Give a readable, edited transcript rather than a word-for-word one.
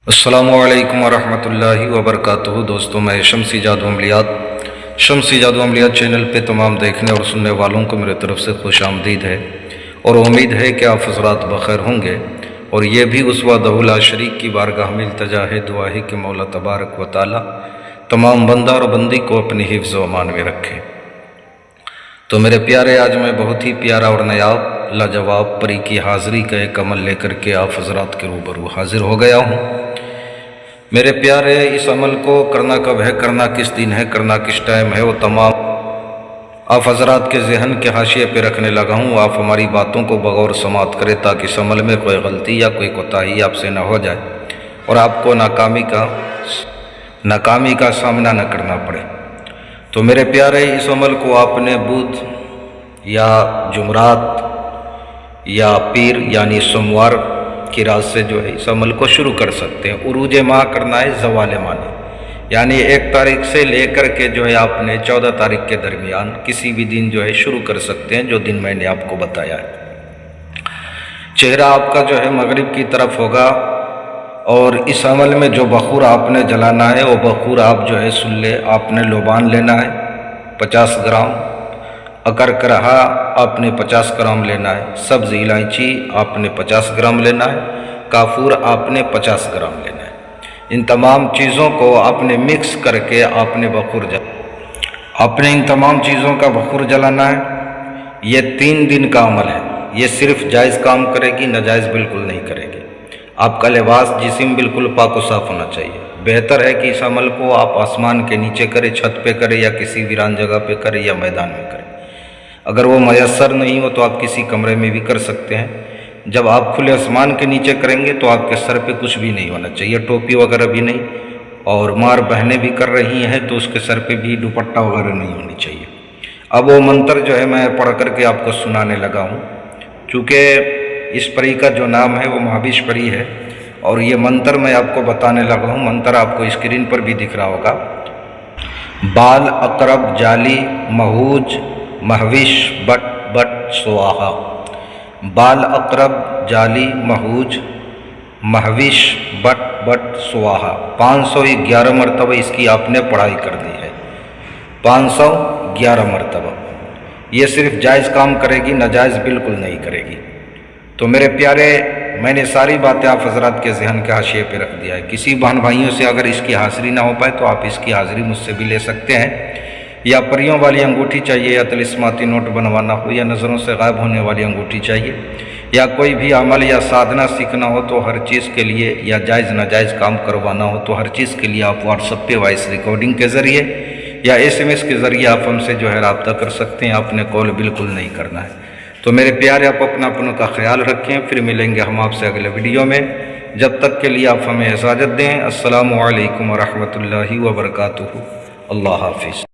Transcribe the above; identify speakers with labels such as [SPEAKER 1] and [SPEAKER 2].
[SPEAKER 1] السلام علیکم ورحمۃ اللہ وبرکاتہ۔ دوستوں، میں شمسی جادو عملیات چینل پہ تمام دیکھنے اور سننے والوں کو میرے طرف سے خوش آمدید ہے، اور امید ہے کہ آپ حضرات بخیر ہوں گے، اور یہ بھی اس وحدہ لا شریک کی بارگاہ میں التجا ہے، دعا ہے کہ مولا تبارک و تعالی تمام بندہ اور بندی کو اپنی حفظ و امان میں رکھے۔ تو میرے پیارے، آج میں بہت ہی پیارا اور نیاب لاجواب پری کی حاضری کا ایک عمل لے کر کے آپ حضرات کے روبرو حاضر ہو گیا ہوں۔ میرے پیارے، اس عمل کو کرنا کب ہے، کرنا کس دن ہے، کرنا کس ٹائم ہے، وہ تمام آپ حضرات کے ذہن کے حاشیے پہ رکھنے لگا ہوں۔ آپ ہماری باتوں کو بغور سماعت کریں تاکہ اس عمل میں کوئی غلطی یا کوئی کوتاہی آپ سے نہ ہو جائے اور آپ کو ناکامی کا سامنا نہ کرنا پڑے۔ تو میرے پیارے، اس عمل کو آپ نے بدھ یا جمعرات یا پیر یعنی سوموار کی رات سے جو ہے اس عمل کو شروع کر سکتے ہیں۔ عروج ماہ کرنا ہے، زوال ماہ نہیں، یعنی 1 تاریخ سے لے کر کے جو ہے آپ نے 14 تاریخ کے درمیان کسی بھی دن جو ہے شروع کر سکتے ہیں، جو دن میں نے آپ کو بتایا ہے۔ چہرہ آپ کا جو ہے مغرب کی طرف ہوگا، اور اس عمل میں جو بخور آپ نے جلانا ہے وہ بخور آپ جو ہے سن لے، آپ نے لوبان لینا ہے 50 گرام، اکر کرہا آپ نے 50 گرام لینا ہے، سبز الائچی آپ نے 50 گرام لینا ہے، کافور آپ نے 50 گرام لینا ہے۔ ان تمام چیزوں کو آپ نے مکس کر کے آپ نے ان تمام چیزوں کا بخور جلانا ہے۔ یہ 3 دن کا عمل ہے، یہ صرف جائز کام کرے گی، ناجائز بالکل نہیں کرے گی۔ آپ کا لباس جسم بالکل پاک و صاف ہونا چاہیے۔ بہتر ہے کہ اس عمل کو آپ آسمان کے نیچے کریں، چھت پہ کریں، یا کسی ویران جگہ پہ کریں، یا میدان میں کریں۔ اگر وہ میسر نہیں ہو تو آپ کسی کمرے میں بھی کر سکتے ہیں۔ جب آپ کھلے آسمان کے نیچے کریں گے تو آپ کے سر پہ کچھ بھی نہیں ہونا چاہیے، ٹوپی وغیرہ بھی نہیں، اور مار بہنیں بھی کر رہی ہیں تو اس کے سر پہ بھی دوپٹہ وغیرہ نہیں ہونی چاہیے۔ اب وہ منتر جو ہے میں پڑھ کر کے آپ کو سنانے لگا ہوں، چونکہ اس پری کا جو نام ہے وہ مہابش پری ہے، اور یہ منتر میں آپ کو بتانے لگا ہوں۔ منتر آپ کو اسکرین پر بھی دکھ رہا ہوگا۔ بال عقرب جالی مہوج مہوش بٹ بٹ سواہا۔ بال عقرب جالی مہوج مہوش بٹ بٹ سواہا۔ 511 مرتبہ اس کی آپ نے پڑھائی کر دی ہے، 511 مرتبہ۔ یہ صرف جائز کام کرے گی، ناجائز بالکل نہیں کرے گی۔ تو میرے پیارے، میں نے ساری باتیں آپ حضرات کے ذہن کے حاشیے پہ رکھ دیا ہے۔ کسی بہن بھائیوں سے اگر اس کی حاضری نہ ہو پائے تو آپ اس کی حاضری مجھ سے بھی لے سکتے ہیں، یا پریوں والی انگوٹھی چاہیے، یا طلسماتی نوٹ بنوانا ہو، یا نظروں سے غائب ہونے والی انگوٹھی چاہیے، یا کوئی بھی عمل یا سادھنا سیکھنا ہو، تو ہر چیز کے لیے، یا جائز ناجائز کام کروانا ہو تو ہر چیز کے لیے آپ واٹس ایپ پہ وائس ریکارڈنگ کے ذریعے یا SMS کے ذریعے آپ ہم سے جو ہے رابطہ کر سکتے ہیں۔ آپ نے کال بالکل نہیں کرنا ہے۔ تو میرے پیارے، آپ اپنوں کا خیال رکھیں، پھر ملیں گے ہم آپ سے اگلے ویڈیو میں۔ جب تک کے لیے آپ ہمیں اجازت دیں۔ السلام علیکم ورحمۃ اللہ وبرکاتہ۔ اللہ حافظ۔